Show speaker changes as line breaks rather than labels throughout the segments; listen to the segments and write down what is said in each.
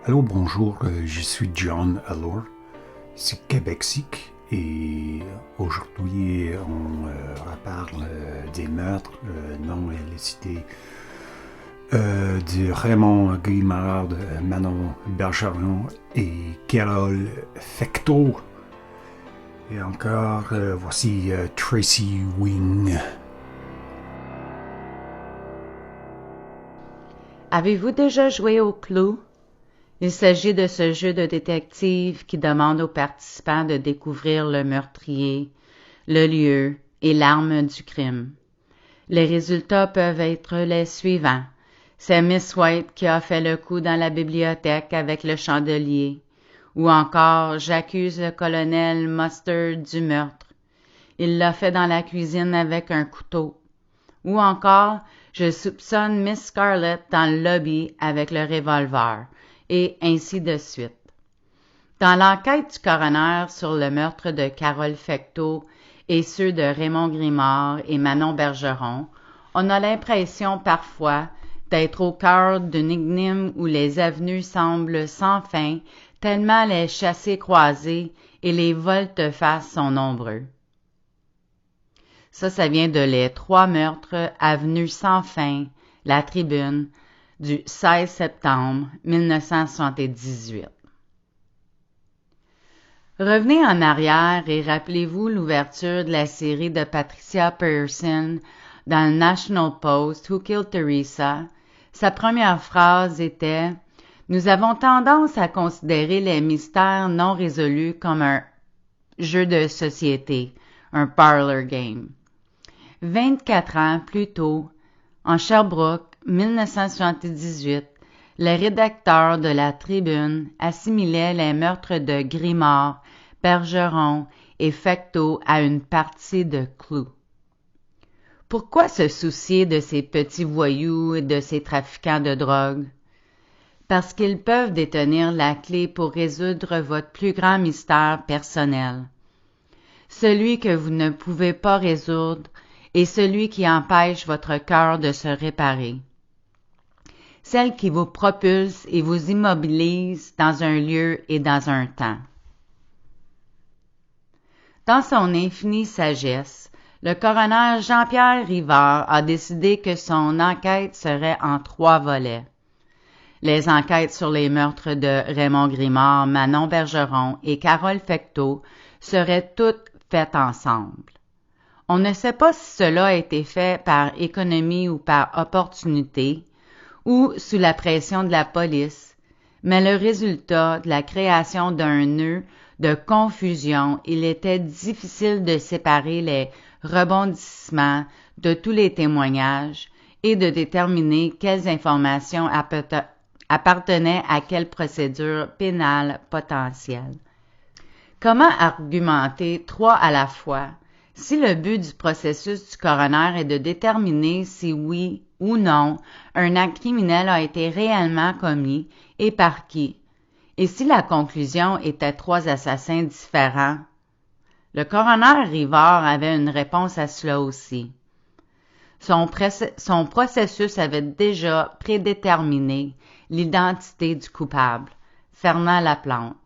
Allô, bonjour, je suis John Allor, c'est Québec-Sic et aujourd'hui on reparle des meurtres non élucidés de Raymond Grimard, Manon Bergeron et Carole Fecteau. Et encore, voici Tracy Wing.
Avez-vous déjà joué au clou? Il s'agit de ce jeu de détective qui demande aux participants de découvrir le meurtrier, le lieu et l'arme du crime. Les résultats peuvent être les suivants. C'est Miss White qui a fait le coup dans la bibliothèque avec le chandelier. Ou encore, j'accuse le colonel Mustard du meurtre. Il l'a fait dans la cuisine avec un couteau. Ou encore, je soupçonne Miss Scarlett dans le lobby avec le revolver, et ainsi de suite. Dans l'enquête du coroner sur le meurtre de Carole Fecteau et ceux de Raymond Grimard et Manon Bergeron, on a l'impression parfois d'être au cœur d'une énigme où les avenues semblent sans fin, tellement les chassés-croisés et les volte-face sont nombreux. Ça vient de Les Trois meurtres, avenue sans fin, La Tribune, du 16 septembre 1978. Revenez en arrière et rappelez-vous l'ouverture de la série de Patricia Pearson dans le National Post, Who Killed Teresa? Sa première phrase était « Nous avons tendance à considérer les mystères non résolus comme un jeu de société, un parlor game. » 24 ans plus tôt, en Sherbrooke, 1978, les rédacteurs de la Tribune assimilaient les meurtres de Grimard, Bergeron et Fecteau à une partie de clous. Pourquoi se soucier de ces petits voyous et de ces trafiquants de drogue? Parce qu'ils peuvent détenir la clé pour résoudre votre plus grand mystère personnel. Celui que vous ne pouvez pas résoudre et celui qui empêche votre cœur de se réparer. Celle qui vous propulse et vous immobilise dans un lieu et dans un temps. Dans son infinie sagesse, le coroner Jean-Pierre Rivard a décidé que son enquête serait en 3 volets. Les enquêtes sur les meurtres de Raymond Grimard, Manon Bergeron et Carole Fecteau seraient toutes faites ensemble. On ne sait pas si cela a été fait par économie ou par opportunité, ou sous la pression de la police, mais le résultat de la création d'un nœud de confusion, il était difficile de séparer les rebondissements de tous les témoignages et de déterminer quelles informations appartenaient à quelle procédure pénale potentielle. Comment argumenter 3 à la fois? Si le but du processus du coroner est de déterminer si oui ou non un acte criminel a été réellement commis et par qui, et si la conclusion était 3 assassins différents, le coroner Rivard avait une réponse à cela aussi. Son processus avait déjà prédéterminé l'identité du coupable, Fernand Laplante.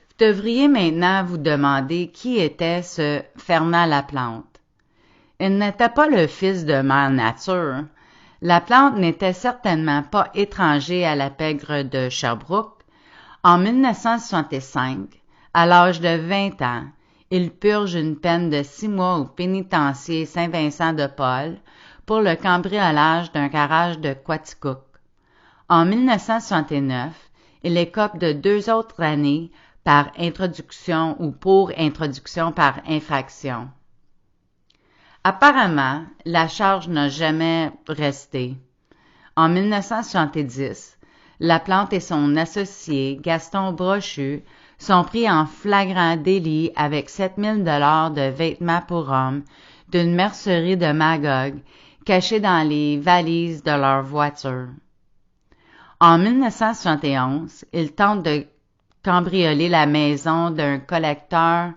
Vous devriez maintenant vous demander qui était ce Fernand Laplante. Il n'était pas le fils de Mère Nature. Laplante n'était certainement pas étranger à la pègre de Sherbrooke. En 1965, à l'âge de 20 ans, il purge une peine de 6 mois au pénitencier Saint-Vincent-de-Paul pour le cambriolage d'un garage de Quaticook. En 1969, il écope de 2 autres années par introduction ou pour introduction par infraction. Apparemment, la charge n'a jamais resté. En 1970, Laplante et son associé, Gaston Brochu, sont pris en flagrant délit avec 7 000 $ de vêtements pour hommes d'une mercerie de Magog cachés dans les valises de leur voiture. En 1971, ils tentent de cambrioler la maison d'un collecteur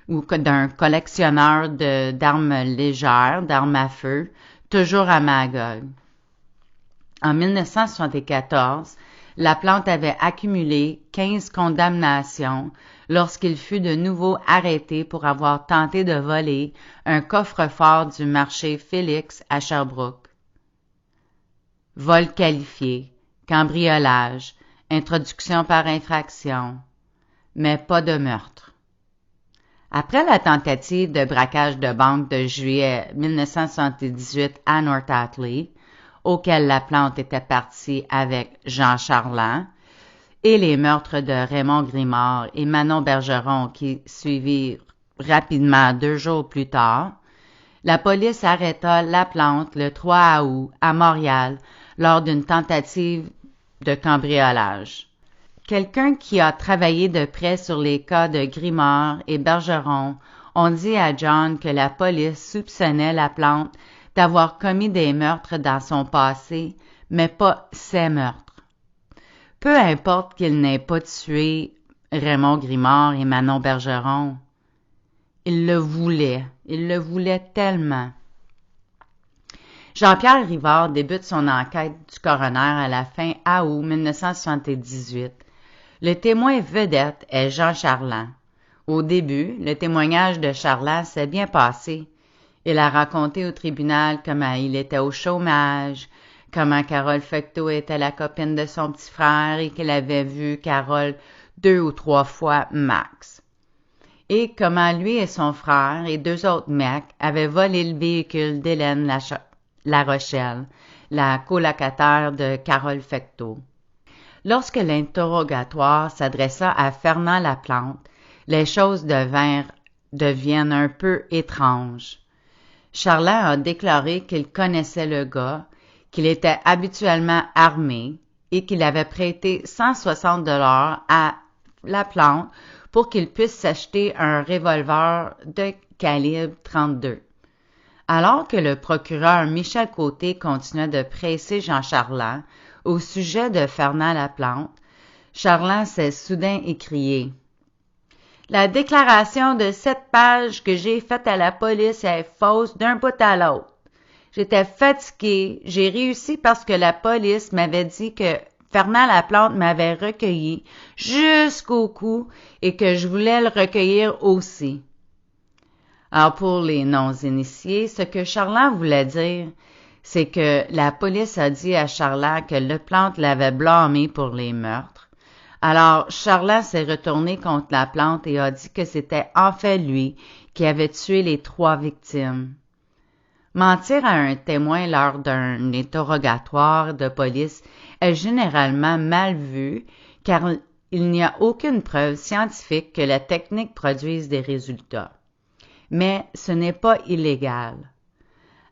ou d'un collectionneur d'armes légères, d'armes à feu, toujours à Magog. En 1974, Laplante avait accumulé 15 condamnations lorsqu'il fut de nouveau arrêté pour avoir tenté de voler un coffre-fort du marché Félix à Sherbrooke. Vol qualifié, cambriolage, introduction par infraction, mais pas de meurtre. Après la tentative de braquage de banque de juillet 1978 à North Atlee, auquel Laplante était parti avec Jean Charland, et les meurtres de Raymond Grimard et Manon Bergeron qui suivirent rapidement 2 jours plus tard, la police arrêta Laplante le 3 août à Montréal lors d'une tentative de cambriolage. Quelqu'un qui a travaillé de près sur les cas de Grimard et Bergeron ont dit à John que la police soupçonnait Laplante d'avoir commis des meurtres dans son passé, mais pas ces meurtres. Peu importe qu'il n'ait pas tué Raymond Grimard et Manon Bergeron, il le voulait tellement. Jean-Pierre Rivard débute son enquête du coroner à la fin août 1978. Le témoin vedette est Jean Charland. Au début, le témoignage de Charland s'est bien passé. Il a raconté au tribunal comment il était au chômage, comment Carole Fecteau était la copine de son petit frère et qu'il avait vu Carole 2 ou 3 fois max. Et comment lui et son frère et 2 autres mecs avaient volé le véhicule d'Hélène La Rochelle, la colocataire de Carole Fecteau. Lorsque l'interrogatoire s'adressa à Fernand Laplante, les choses deviennent un peu étranges. Charland a déclaré qu'il connaissait le gars, qu'il était habituellement armé et qu'il avait prêté 160 $ à Laplante pour qu'il puisse s'acheter un revolver de calibre 32. Alors que le procureur Michel Côté continuait de presser Jean Charland au sujet de Fernand Laplante, Charland s'est soudain écrié « La déclaration de 7 pages que j'ai faite à la police est fausse d'un bout à l'autre. J'étais fatigué, j'ai réussi parce que la police m'avait dit que Fernand Laplante m'avait recueilli jusqu'au cou et que je voulais le recueillir aussi. » Alors pour les non-initiés, ce que Charland voulait dire, c'est que la police a dit à Charland que Laplante l'avait blâmé pour les meurtres. Alors Charland s'est retourné contre Laplante et a dit que c'était en fait lui qui avait tué les 3 victimes. Mentir à un témoin lors d'un interrogatoire de police est généralement mal vu car il n'y a aucune preuve scientifique que la technique produise des résultats. Mais ce n'est pas illégal.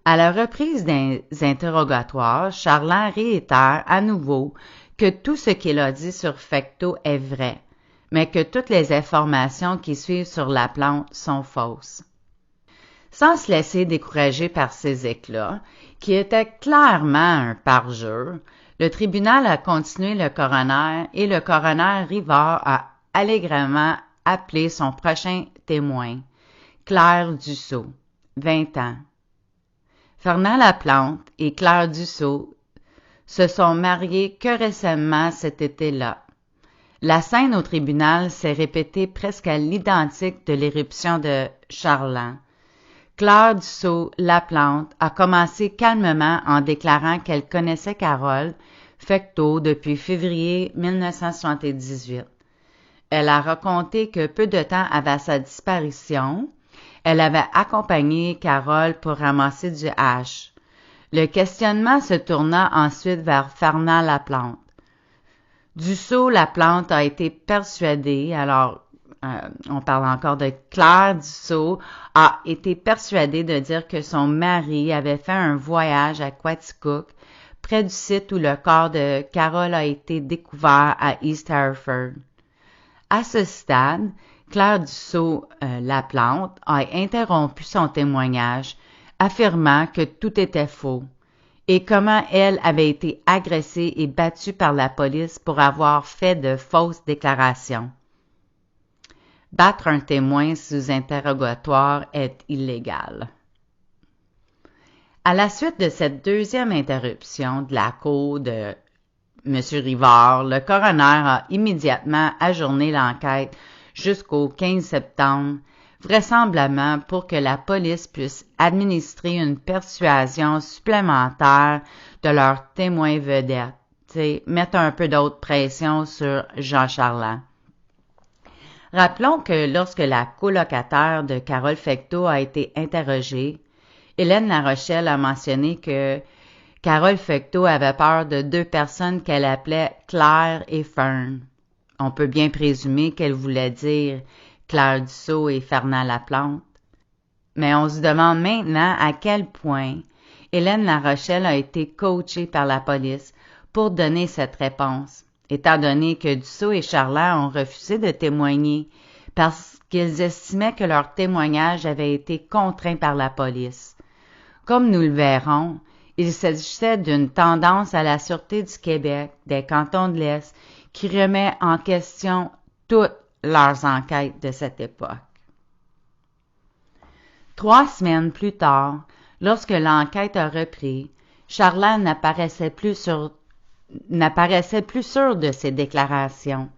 À la reprise des interrogatoires, Charland réitère à nouveau que tout ce qu'il a dit sur Fecteau est vrai, mais que toutes les informations qui suivent sur Laplante sont fausses. Sans se laisser décourager par ces éclats, qui étaient clairement un parjure, le tribunal a continué le coroner et le coroner Rivard a allègrement appelé son prochain témoin, Claire Dussault, 20 ans. Fernand Laplante et Claire Dussault se sont mariés que récemment cet été-là. La scène au tribunal s'est répétée presque à l'identique de l'éruption de Charland. Claire Dussault-Laplante a commencé calmement en déclarant qu'elle connaissait Carole Fecteau depuis février 1978. Elle a raconté que peu de temps avant sa disparition, elle avait accompagné Carole pour ramasser du hash. Le questionnement se tourna ensuite vers Fernand Laplante. Dussault-Laplante a été persuadée, on parle encore de Claire Dussault, a été persuadée de dire que son mari avait fait un voyage à Quaticook, près du site où le corps de Carole a été découvert à East Hereford. À ce stade, Claire Dussault-Laplante a interrompu son témoignage, affirmant que tout était faux, et comment elle avait été agressée et battue par la police pour avoir fait de fausses déclarations. Battre un témoin sous interrogatoire est illégal. À la suite de cette deuxième interruption de la cour de M. Rivard, le coroner a immédiatement ajourné l'enquête jusqu'au 15 septembre, vraisemblablement pour que la police puisse administrer une persuasion supplémentaire de leurs témoins vedettes, mettre un peu d'autre pression sur Jean Charland. Rappelons que lorsque la colocataire de Carole Fecteau a été interrogée, Hélène Larochelle a mentionné que Carole Fecteau avait peur de deux personnes qu'elle appelait Claire et Fern. On peut bien présumer qu'elle voulait dire Claire Dussault et Fernand Laplante. Mais on se demande maintenant à quel point Hélène Larochelle a été coachée par la police pour donner cette réponse, étant donné que Dussault et Charland ont refusé de témoigner parce qu'ils estimaient que leur témoignage avait été contraint par la police. Comme nous le verrons, il s'agissait d'une tendance à la Sûreté du Québec, des cantons de l'Est, qui remet en question toutes leurs enquêtes de cette époque. 3 semaines plus tard, lorsque l'enquête a repris, Charland n'apparaissait plus sûr de ses déclarations.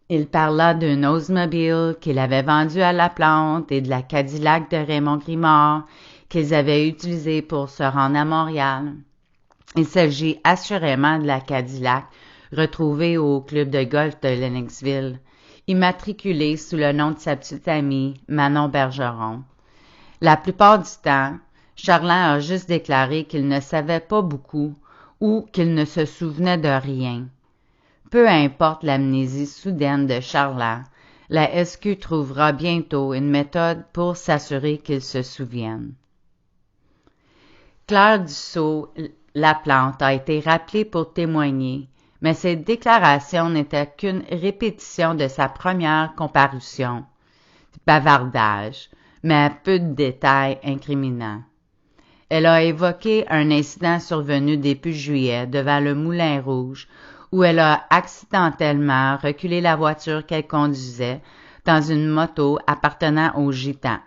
Il parla d'un Oldsmobile qu'il avait vendu à Laplante et de la Cadillac de Raymond Grimard qu'ils avaient utilisée pour se rendre à Montréal. Il s'agit assurément de la Cadillac retrouvée au club de golf de Lennoxville, immatriculée sous le nom de sa petite amie, Manon Bergeron. La plupart du temps, Charland a juste déclaré qu'il ne savait pas beaucoup ou qu'il ne se souvenait de rien. Peu importe l'amnésie soudaine de Charland, la SQ trouvera bientôt une méthode pour s'assurer qu'il se souvienne. Claire Dussault Laplante a été rappelée pour témoigner, mais ses déclarations n'étaient qu'une répétition de sa première comparution. Bavardage, mais à peu de détails incriminants. Elle a évoqué un incident survenu début juillet devant le Moulin Rouge, où elle a accidentellement reculé la voiture qu'elle conduisait dans une moto appartenant aux Gitans.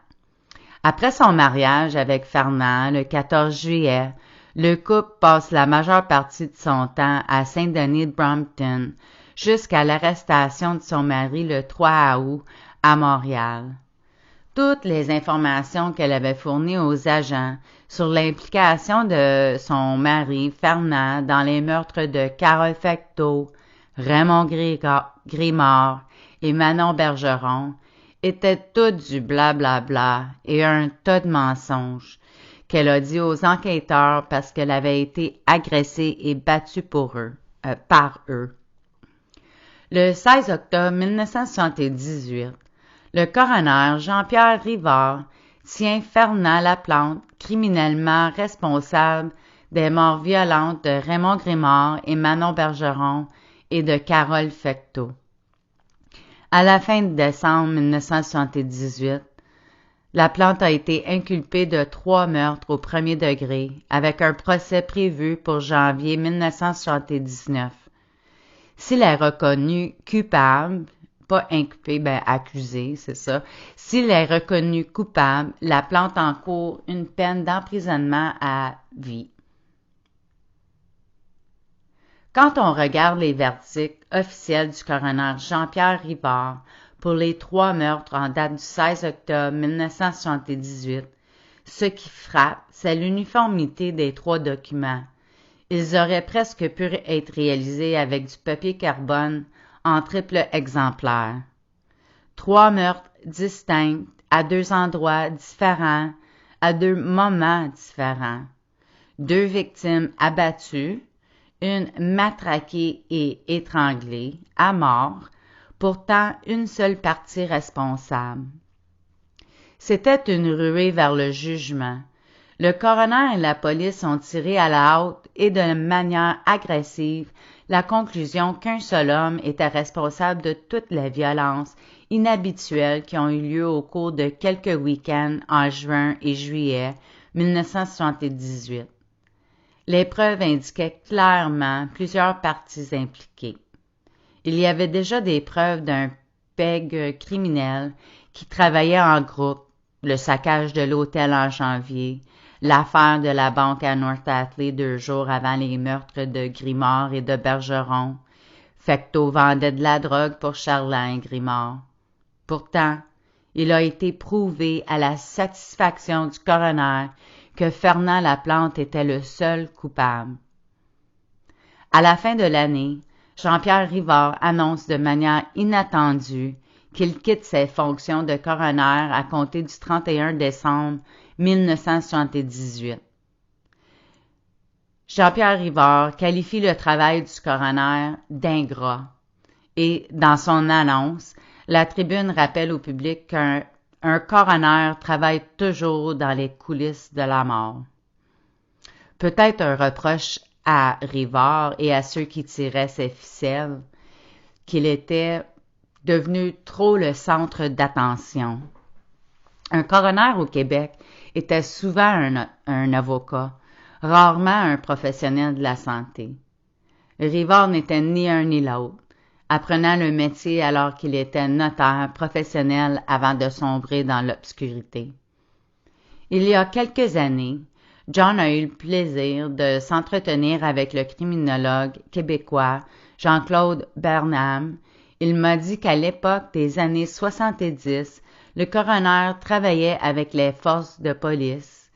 Après son mariage avec Fernand, le 14 juillet, le couple passe la majeure partie de son temps à Saint-Denis-de-Brompton, jusqu'à l'arrestation de son mari le 3 août à Montréal. Toutes les informations qu'elle avait fournies aux agents sur l'implication de son mari Fernand dans les meurtres de Carole Fecteau, Raymond Grimard et Manon Bergeron étaient toutes du blablabla et un tas de mensonges qu'elle a dit aux enquêteurs parce qu'elle avait été agressée et battue par eux. Le 16 octobre 1978, le coroner Jean-Pierre Rivard tient Fernand Laplante criminellement responsable des morts violentes de Raymond Grimard et Manon Bergeron et de Carole Fecteau. À la fin de décembre 1978, Laplante a été inculpée de 3 meurtres au premier degré, avec un procès prévu pour janvier 1979. S'il est reconnu coupable, pas inculpé, accusé, c'est ça. S'il est reconnu coupable, Laplante encourt une peine d'emprisonnement à vie. Quand on regarde les verdicts officiels du coroner Jean-Pierre Rivard pour les 3 meurtres en date du 16 octobre 1978, ce qui frappe, c'est l'uniformité des 3 documents. Ils auraient presque pu être réalisés avec du papier carbone en triple exemplaire. 3 meurtres distincts à 2 endroits différents, à 2 moments différents. 2 victimes abattues, une matraquée et étranglée, à mort, pourtant une seule partie responsable. C'était une ruée vers le jugement. Le coroner et la police ont tiré à la hâte et de manière agressive la conclusion qu'un seul homme était responsable de toutes les violences inhabituelles qui ont eu lieu au cours de quelques week-ends en juin et juillet 1978. Les preuves indiquaient clairement plusieurs parties impliquées. Il y avait déjà des preuves d'un PEG criminel qui travaillait en groupe, le saccage de l'hôtel en janvier, l'affaire de la banque à North Atlee 2 jours avant les meurtres de Grimard et de Bergeron. Fecteau vendait de la drogue pour Charlin et Grimard. Pourtant, il a été prouvé à la satisfaction du coroner que Fernand Laplante était le seul coupable. À la fin de l'année, Jean-Pierre Rivard annonce de manière inattendue qu'il quitte ses fonctions de coroner à compter du 31 décembre 1978. Jean-Pierre Rivard qualifie le travail du coroner d'ingrat et, dans son annonce, la Tribune rappelle au public qu'un coroner travaille toujours dans les coulisses de la mort. Peut-être un reproche à Rivard et à ceux qui tiraient ses ficelles, qu'il était devenu trop le centre d'attention. Un coroner au Québec était souvent un avocat, rarement un professionnel de la santé. Rivard n'était ni un ni l'autre, apprenant le métier alors qu'il était notaire professionnel avant de sombrer dans l'obscurité. Il y a quelques années, John a eu le plaisir de s'entretenir avec le criminologue québécois Jean-Claude Bernam. Il m'a dit qu'à l'époque des années 70, le coroner travaillait avec les forces de police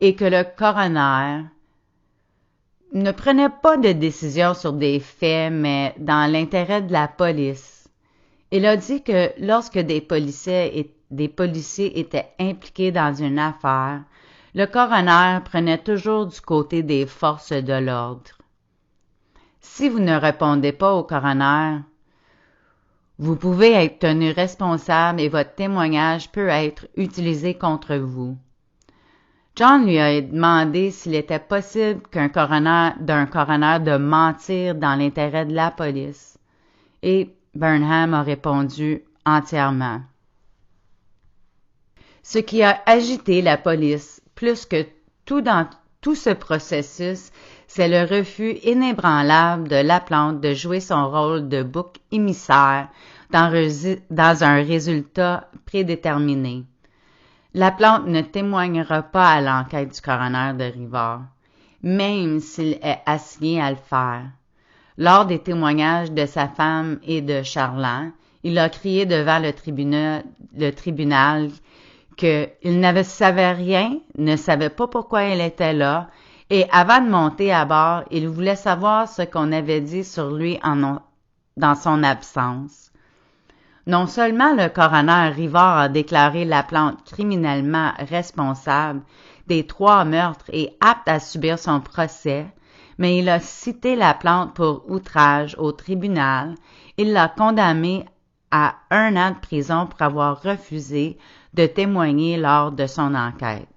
et que le coroner ne prenait pas de décision sur des faits, mais dans l'intérêt de la police. Il a dit que lorsque des policiers étaient impliqués dans une affaire, le coroner prenait toujours du côté des forces de l'ordre. Si vous ne répondez pas au coroner, vous pouvez être tenu responsable et votre témoignage peut être utilisé contre vous. John lui a demandé s'il était possible d'un coroner de mentir dans l'intérêt de la police. Et Burnham a répondu entièrement. Ce qui a agité la police plus que tout dans tout ce processus, c'est le refus inébranlable de Laplante de jouer son rôle de bouc émissaire dans un résultat prédéterminé. Laplante ne témoignera pas à l'enquête du coroner de Rivard, même s'il est assigné à le faire. Lors des témoignages de sa femme et de Charland, il a crié devant le tribunal qu'il ne savait rien, ne savait pas pourquoi elle était là, et avant de monter à bord, il voulait savoir ce qu'on avait dit sur lui dans son absence. Non seulement le coroner Rivard a déclaré Laplante criminellement responsable des 3 meurtres et apte à subir son procès, mais il a cité Laplante pour outrage au tribunal. Il l'a condamné à 1 an de prison pour avoir refusé de témoigner lors de son enquête.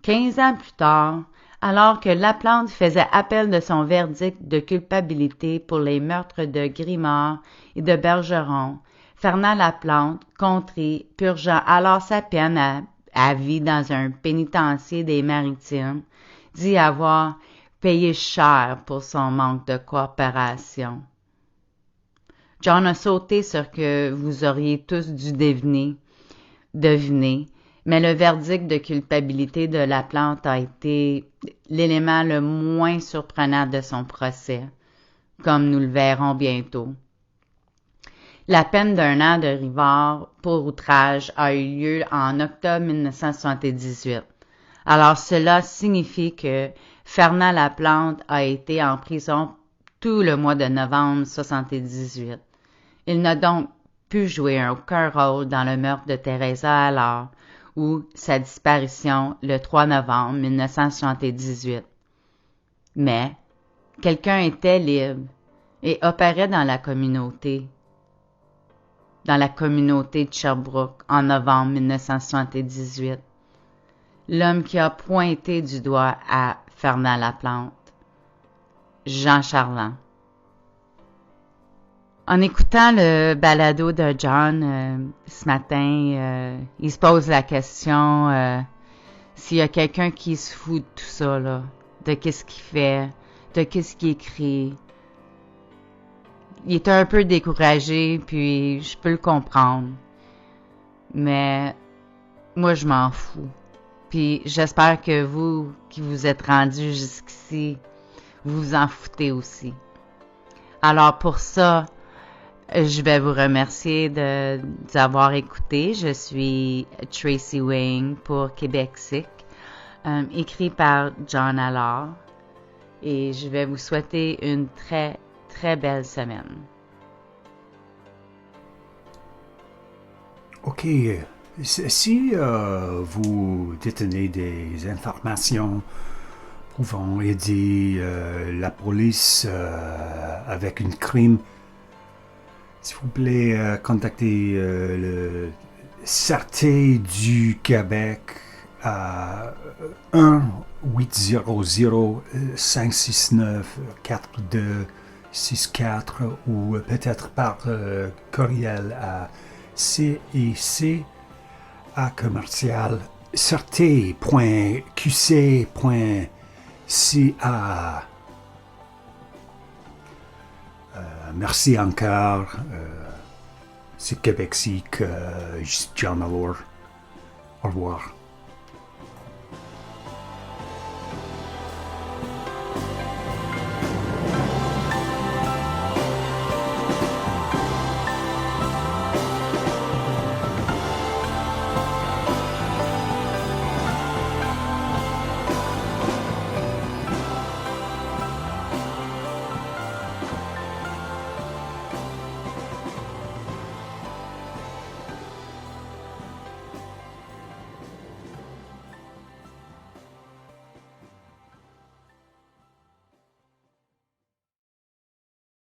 15 ans plus tard, alors que Laplante faisait appel de son verdict de culpabilité pour les meurtres de Grimard et de Bergeron, Fernand Laplante, contrit, purgeant alors sa peine à vie dans un pénitencier des Maritimes, dit avoir payé cher pour son manque de coopération. John a sauté sur ce que vous auriez tous dû deviner, mais le verdict de culpabilité de Laplante a été l'élément le moins surprenant de son procès, comme nous le verrons bientôt. La peine d'1 an de Rivard pour outrage a eu lieu en octobre 1978. Alors cela signifie que Fernand Laplante a été en prison tout le mois de novembre 1978. Il n'a donc pu jouer aucun rôle dans le meurtre de Teresa Allard ou sa disparition le 3 novembre 1978. Mais quelqu'un était libre et opérait dans la communauté de Sherbrooke en novembre 1978. L'homme qui a pointé du doigt à Fernand Laplante, Jean Charland. En écoutant le balado de John ce matin, il se pose la question s'il y a quelqu'un qui se fout de tout ça, là, de qu'est-ce qu'il fait, de qu'est-ce qu'il écrit. Il est un peu découragé, puis je peux le comprendre. Mais moi, je m'en fous. Puis j'espère que vous qui vous êtes rendus jusqu'ici, vous vous en foutez aussi. Alors pour ça, je vais vous remercier d'avoir écouté. Je suis Tracy Wing pour Québec-Sic, écrit par John Allard. Et je vais vous souhaiter une très, très belle semaine.
OK. Si vous détenez des informations pouvant aider la police avec un crime, s'il vous plaît, contactez le Sûreté du Québec à 1-800-569-4264 ou peut-être par courriel à cec.qc.ca. Merci encore. C'est Québec-Sic, John Allard. Au revoir.